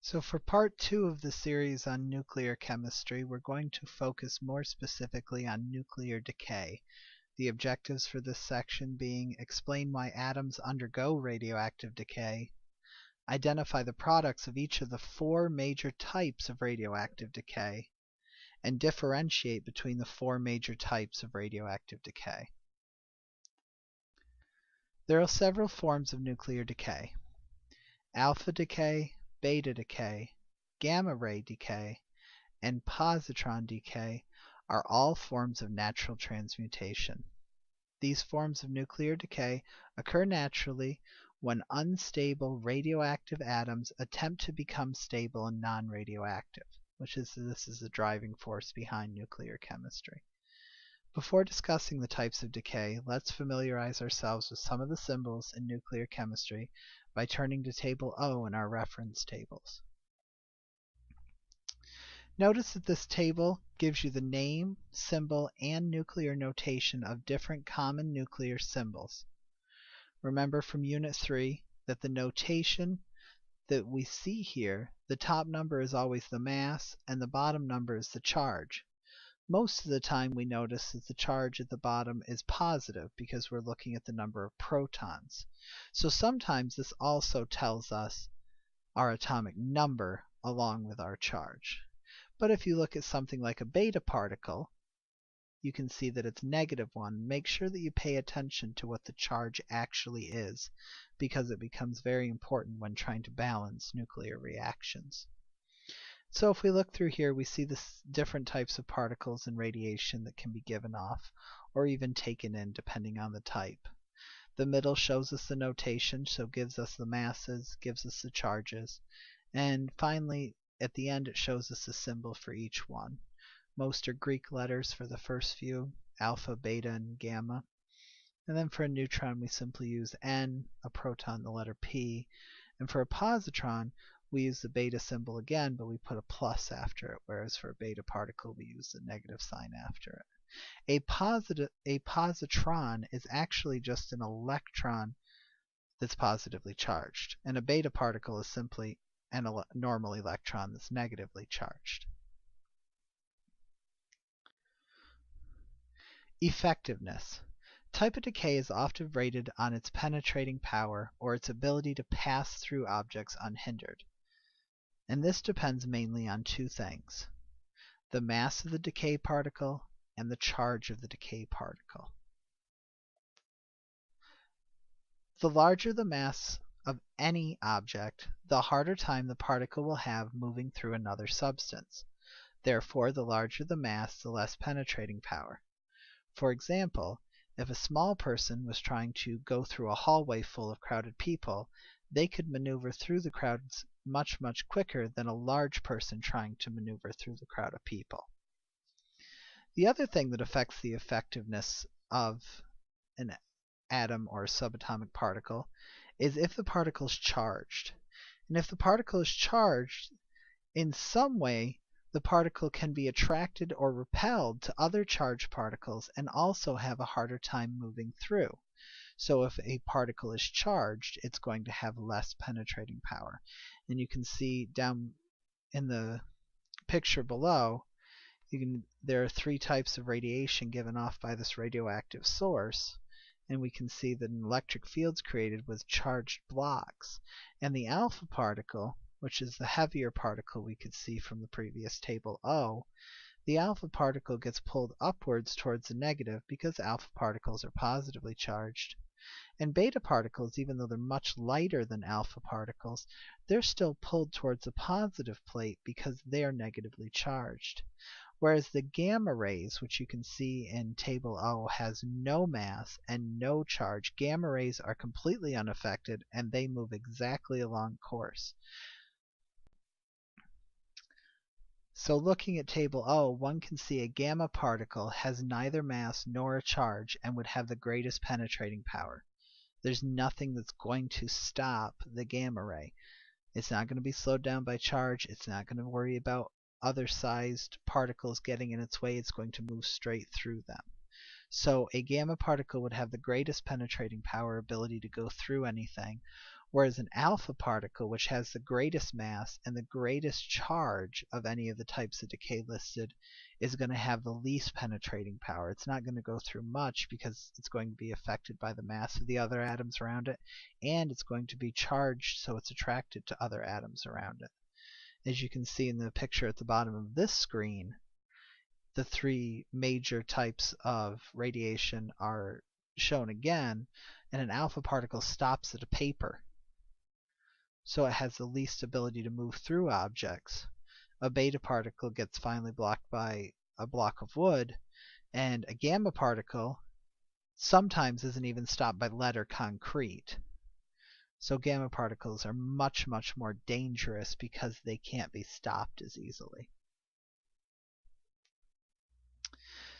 So for part 2 of the series on nuclear chemistry, we're going to focus more specifically on nuclear decay. The objectives for this section being explain why atoms undergo radioactive decay, identify the products of each of the 4 major types of radioactive decay, and differentiate between the 4 major types of radioactive decay. There are several forms of nuclear decay: alpha decay, beta decay, gamma ray decay, and positron decay are all forms of natural transmutation. These forms of nuclear decay occur naturally when unstable radioactive atoms attempt to become stable and non-radioactive, this is the driving force behind nuclear chemistry. Before discussing the types of decay, let's familiarize ourselves with some of the symbols in nuclear chemistry by turning to Table O in our reference tables. Notice that this table gives you the name, symbol, and nuclear notation of different common nuclear symbols. Remember from Unit 3 that the notation that we see here, the top number is always the mass and the bottom number is the charge. Most of the time we notice that the charge at the bottom is positive because we're looking at the number of protons. So sometimes this also tells us our atomic number along with our charge. But if you look at something like a beta particle, you can see that it's -1. Make sure that you pay attention to what the charge actually is, because it becomes very important when trying to balance nuclear reactions. So if we look through here, we see the different types of particles and radiation that can be given off, or even taken in depending on the type. The middle shows us the notation, so gives us the masses, gives us the charges, and finally at the end it shows us a symbol for each one. Most are Greek letters for the first few, alpha, beta, and gamma. And then for a neutron we simply use N, a proton the letter P, and for a positron we use the beta symbol again, but we put a plus after it, whereas for a beta particle we use the negative sign after it. A positron is actually just an electron that's positively charged, and a beta particle is simply a normal electron that's negatively charged. Effectiveness. Type of decay is often rated on its penetrating power or its ability to pass through objects unhindered. And this depends mainly on 2 things: the mass of the decay particle and the charge of the decay particle. The larger the mass of any object, the harder time the particle will have moving through another substance. Therefore, the larger the mass, the less penetrating power. For example, if a small person was trying to go through a hallway full of crowded people, they could maneuver through the crowds much quicker than a large person trying to maneuver through the crowd of people. The other thing that affects the effectiveness of an atom or subatomic particle is if the particle is charged. And if the particle is charged, in some way the particle can be attracted or repelled to other charged particles and also have a harder time moving through. So if a particle is charged, it's going to have less penetrating power. And you can see down in the picture below, there are 3 types of radiation given off by this radioactive source. And we can see that an electric field's created with charged blocks. And the alpha particle, which is the heavier particle we could see from the previous table O, the alpha particle gets pulled upwards towards the negative because alpha particles are positively charged. And beta particles, even though they're much lighter than alpha particles, they're still pulled towards the positive plate because they are negatively charged. Whereas the gamma rays, which you can see in table O, has no mass and no charge. Gamma rays are completely unaffected and they move exactly along course. So looking at table O, one can see a gamma particle has neither mass nor a charge and would have the greatest penetrating power. There's nothing that's going to stop the gamma ray. It's not going to be slowed down by charge. It's not going to worry about other sized particles getting in its way. It's going to move straight through them. So a gamma particle would have the greatest penetrating power, ability to go through anything, Whereas an alpha particle, which has the greatest mass and the greatest charge of any of the types of decay listed, is going to have the least penetrating power. It's not going to go through much because it's going to be affected by the mass of the other atoms around it, and it's going to be charged so it's attracted to other atoms around it. As you can see in the picture at the bottom of this screen, the three major types of radiation are shown again, and an alpha particle stops at a paper, so it has the least ability to move through objects. A beta particle gets finally blocked by a block of wood, and a gamma particle sometimes isn't even stopped by lead or concrete. So gamma particles are much, much more dangerous because they can't be stopped as easily.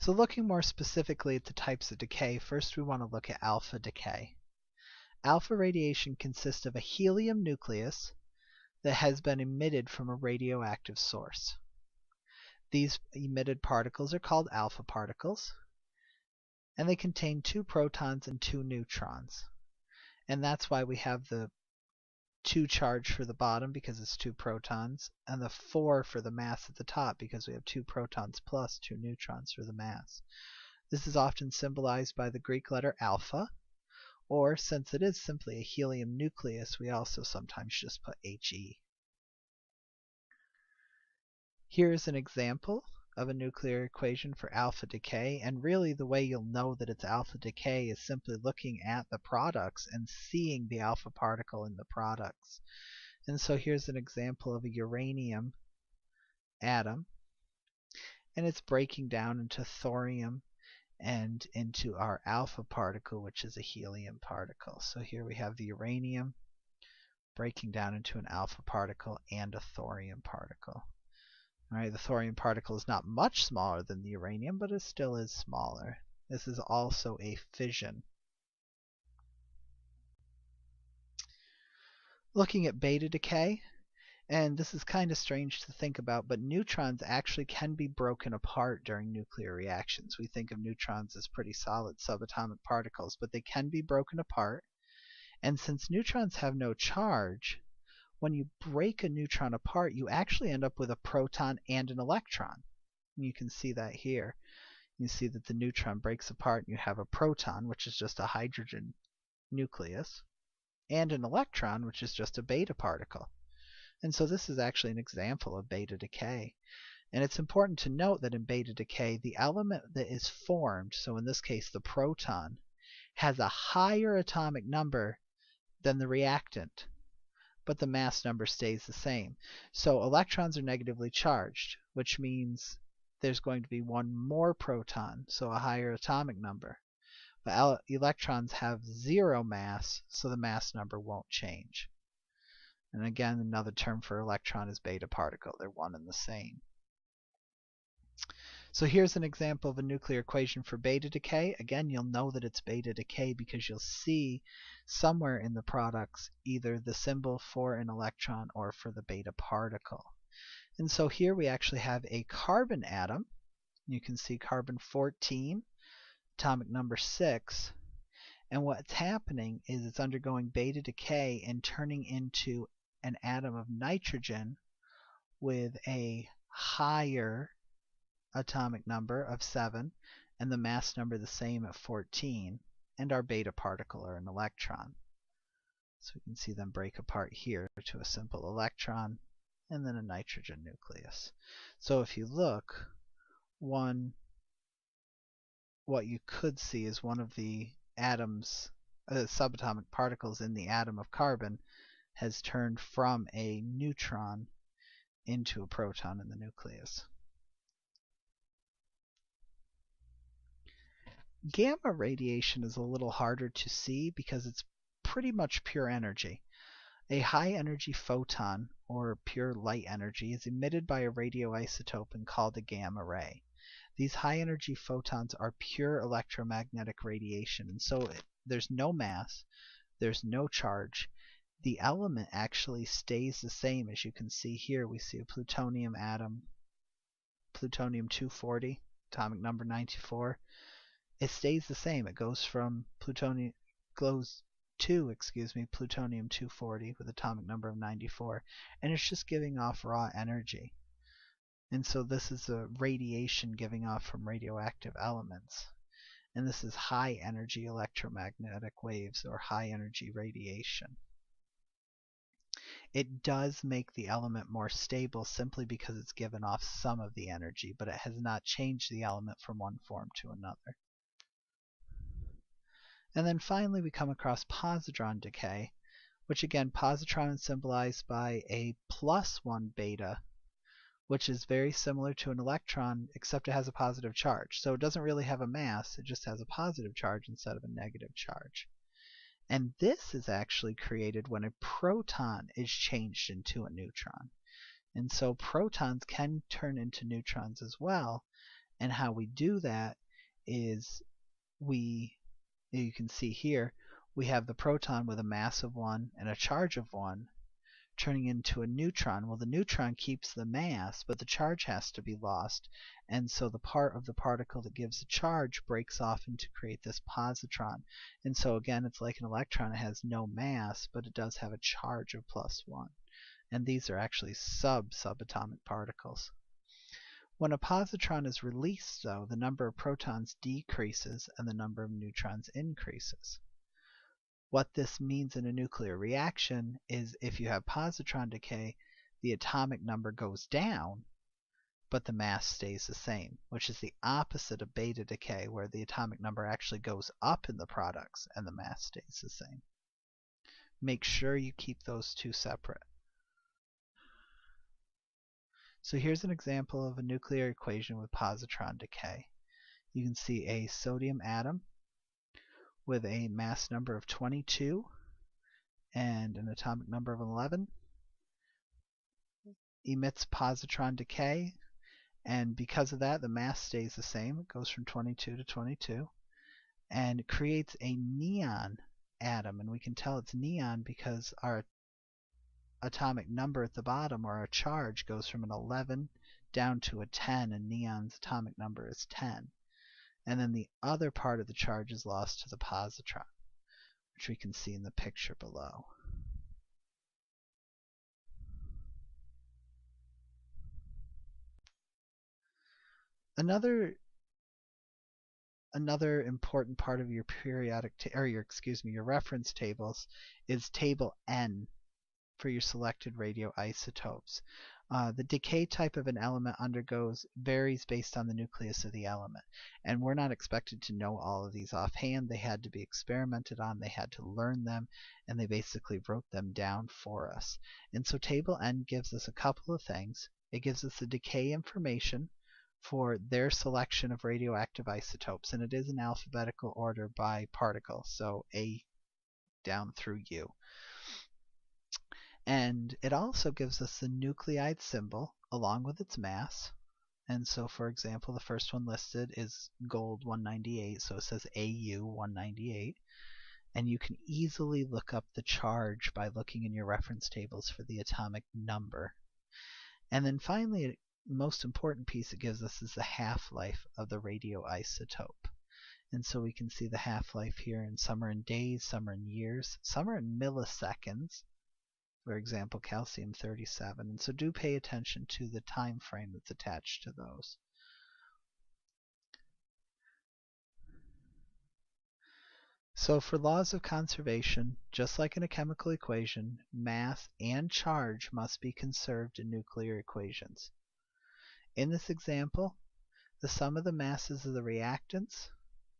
So looking more specifically at the types of decay, first we want to look at alpha decay. Alpha radiation consists of a helium nucleus that has been emitted from a radioactive source. These emitted particles are called alpha particles, and they contain 2 protons and 2 neutrons. And that's why we have the 2 charge for the bottom because it's 2 protons, and the 4 for the mass at the top because we have 2 protons plus 2 neutrons for the mass. This is often symbolized by the Greek letter alpha, or since it is simply a helium nucleus, we also sometimes just put He. Here is an example of a nuclear equation for alpha decay, and really the way you'll know that it's alpha decay is simply looking at the products and seeing the alpha particle in the products. And so here's an example of a uranium atom, and it's breaking down into thorium and into our alpha particle, which is a helium particle. So here we have the uranium breaking down into an alpha particle and a thorium particle. Alright, the thorium particle is not much smaller than the uranium, but it still is smaller. This is also a fission. Looking at beta decay, and this is kind of strange to think about, but neutrons actually can be broken apart during nuclear reactions. We think of neutrons as pretty solid subatomic particles, but they can be broken apart. And since neutrons have no charge, when you break a neutron apart, you actually end up with a proton and an electron. And you can see that here. You see that the neutron breaks apart and you have a proton, which is just a hydrogen nucleus, and an electron, which is just a beta particle. And so this is actually an example of beta decay. And it's important to note that in beta decay, the element that is formed, so in this case the proton, has a higher atomic number than the reactant, but the mass number stays the same. So electrons are negatively charged, which means there's going to be one more proton, so a higher atomic number. But electrons have 0 mass, so the mass number won't change. And again, another term for electron is beta particle. They're one and the same. So here's an example of a nuclear equation for beta decay. Again, you'll know that it's beta decay because you'll see somewhere in the products either the symbol for an electron or for the beta particle. And so here we actually have a carbon atom. You can see carbon 14, atomic number 6. And what's happening is it's undergoing beta decay and turning into an atom of nitrogen with a higher atomic number of 7 and the mass number the same at 14, and our beta particle or an electron. So we can see them break apart here to a simple electron and then a nitrogen nucleus. So if you look, what you could see is one of the atoms, subatomic particles in the atom of carbon has turned from a neutron into a proton in the nucleus. Gamma radiation is a little harder to see because it's pretty much pure energy. A high energy photon, or pure light energy, is emitted by a radioisotope and called a gamma ray. These high energy photons are pure electromagnetic radiation, and so there's no mass, there's no charge. The element actually stays the same. As you can see here, we see a plutonium atom, plutonium-240, atomic number 94. It stays the same. It goes from plutonium-240 with atomic number of 94, and it's just giving off raw energy. And so this is a radiation giving off from radioactive elements. And this is high energy electromagnetic waves or high energy radiation. It does make the element more stable simply because it's given off some of the energy, but it has not changed the element from one form to another. And then finally we come across positron decay, which again, positron is symbolized by a +1 beta, which is very similar to an electron, except it has a positive charge. So it doesn't really have a mass, it just has a positive charge instead of a negative charge. And this is actually created when a proton is changed into a neutron. And so protons can turn into neutrons as well. And how we do that is you can see here, we have the proton with a mass of 1 and a charge of 1 turning into a neutron. Well, the neutron keeps the mass, but the charge has to be lost. And so the part of the particle that gives the charge breaks off and to create this positron. And so again, it's like an electron. It has no mass, but it does have a charge of +1. And these are actually subatomic particles. When a positron is released, though, the number of protons decreases and the number of neutrons increases. What this means in a nuclear reaction is if you have positron decay, the atomic number goes down, but the mass stays the same, which is the opposite of beta decay, where the atomic number actually goes up in the products and the mass stays the same. Make sure you keep those two separate. So here's an example of a nuclear equation with positron decay. You can see a sodium atom with a mass number of 22 and an atomic number of 11 emits positron decay, and because of that the mass stays the same. It goes from 22 to 22 and it creates a neon atom, and we can tell it's neon because our atomic number at the bottom, or our charge, goes from an 11 down to a 10, and neon's atomic number is 10. And then the other part of the charge is lost to the positron, which we can see in the picture below. Another important part of your your reference tables is table N for your selected radioisotopes. The decay type of an element varies based on the nucleus of the element. And we're not expected to know all of these offhand. They had to be experimented on, they had to learn them, and they basically wrote them down for us. And so table N gives us a couple of things. It gives us the decay information for their selection of radioactive isotopes, and it is in alphabetical order by particle, so A down through U. And it also gives us the nuclide symbol along with its mass. And so, for example, the first one listed is gold 198, so it says AU 198. And you can easily look up the charge by looking in your reference tables for the atomic number. And then finally, the most important piece it gives us is the half-life of the radioisotope. And so we can see the half-life here, and some are in days, some are in years, some are in milliseconds. For example, calcium-37. And so do pay attention to the time frame that's attached to those. So for laws of conservation, just like in a chemical equation, mass and charge must be conserved in nuclear equations. In this example, the sum of the masses of the reactants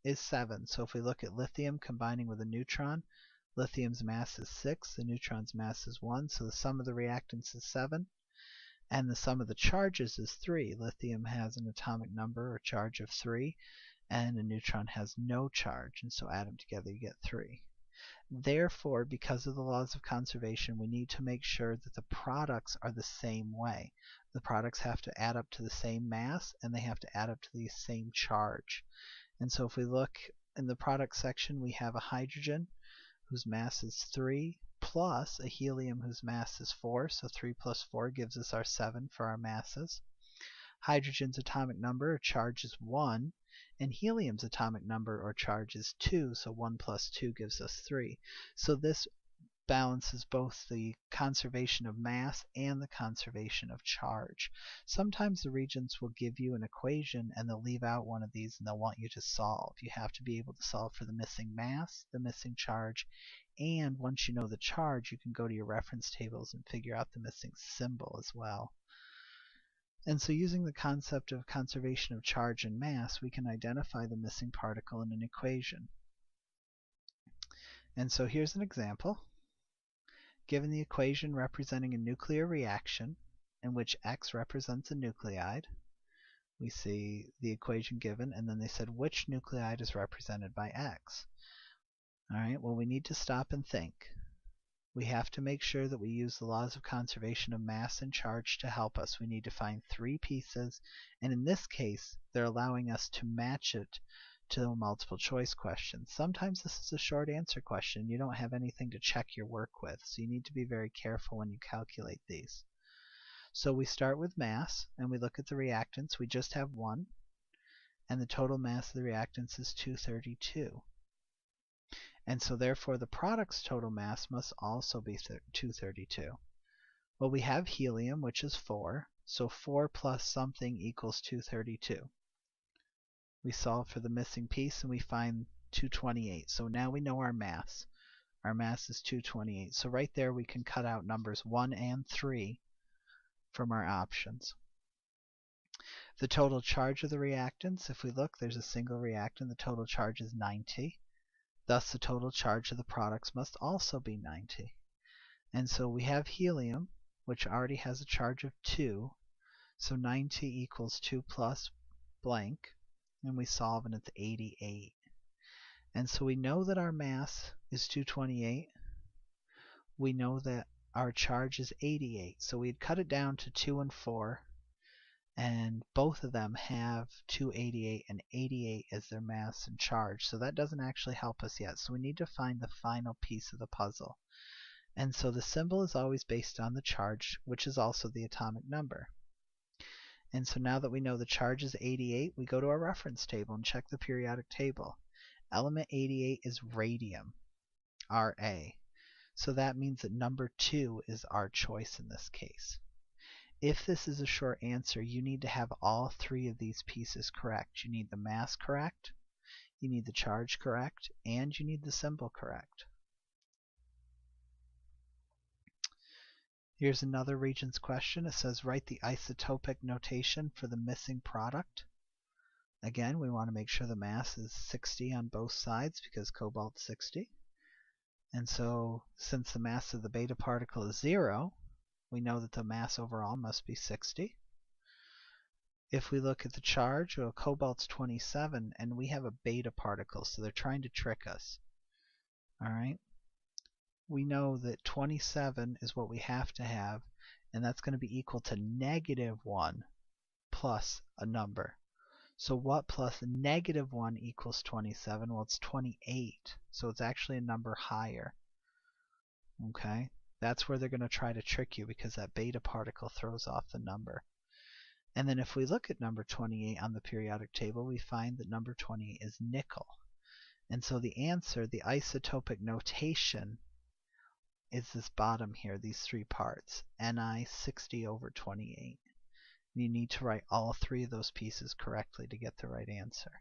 is 7. So if we look at lithium combining with a neutron, lithium's mass is 6, the neutron's mass is 1, so the sum of the reactants is 7. And the sum of the charges is 3. Lithium has an atomic number or charge of 3, and a neutron has no charge, and so add them together you get 3. Therefore, because of the laws of conservation, we need to make sure that the products are the same way. The products have to add up to the same mass, and they have to add up to the same charge. And so if we look in the product section, we have a hydrogen whose mass is 3, plus a helium whose mass is 4, so 3 plus 4 gives us our 7 for our masses. Hydrogen's atomic number or charge is 1, And helium's atomic number or charge is 2, so 1 plus 2 gives us 3. So this balances both the conservation of mass and the conservation of charge. Sometimes the regents will give you an equation and they'll leave out one of these and they'll want you to solve. You have to be able to solve for the missing mass, the missing charge, and once you know the charge, you can go to your reference tables and figure out the missing symbol as well. And so using the concept of conservation of charge and mass, we can identify the missing particle in an equation. And so here's an example. Given the equation representing a nuclear reaction, in which X represents a nuclide, we see the equation given, and then they said which nuclide is represented by X. Alright, well we need to stop and think. We have to make sure that we use the laws of conservation of mass and charge to help us. We need to find 3 pieces, and in this case, they're allowing us to match it to a multiple choice question. Sometimes this is a short answer question. You don't have anything to check your work with, so you need to be very careful when you calculate these. So we start with mass, and we look at the reactants. We just have 1, and the total mass of the reactants is 232. And so therefore the product's total mass must also be 232. Well, we have helium, which is 4, so 4 plus something equals 232. We solve for the missing piece and we find 228. So now we know our mass. Our mass is 228. So right there we can cut out numbers 1 and 3 from our options. The total charge of the reactants, if we look, there's a single reactant. The total charge is 90. Thus the total charge of the products must also be 90. And so we have helium, which already has a charge of 2. So 90 equals 2 plus blank. And we solve and it's 88. And so we know that our mass is 228. We know that our charge is 88. So we'd cut it down to 2 and 4. And both of them have 288 and 88 as their mass and charge. So that doesn't actually help us yet. So we need to find the final piece of the puzzle. And so the symbol is always based on the charge, which is also the atomic number. And so now that we know the charge is 88, we go to our reference table and check the periodic table. Element 88 is radium, Ra. So that means that number 2 is our choice in this case. If this is a short answer, you need to have all 3 of these pieces correct. You need the mass correct, you need the charge correct, and you need the symbol correct. Here's another Regents question. It says write the isotopic notation for the missing product. Again, we want to make sure the mass is 60 on both sides because cobalt's 60. And so since the mass of the beta particle is 0, we know that the mass overall must be 60. If we look at the charge, well, cobalt's 27 and we have a beta particle, so they're trying to trick us. Alright? We know that 27 is what we have to have, and that's going to be equal to -1 plus a number. So what plus -1 equals 27? Well, it's 28, so it's actually a number higher. Okay? That's where they're going to try to trick you because that beta particle throws off the number. And then if we look at number 28 on the periodic table, we find that number 28 is nickel. And so the answer, the isotopic notation, is this bottom here, these 3 parts, Ni 60 over 28. You need to write all 3 of those pieces correctly to get the right answer.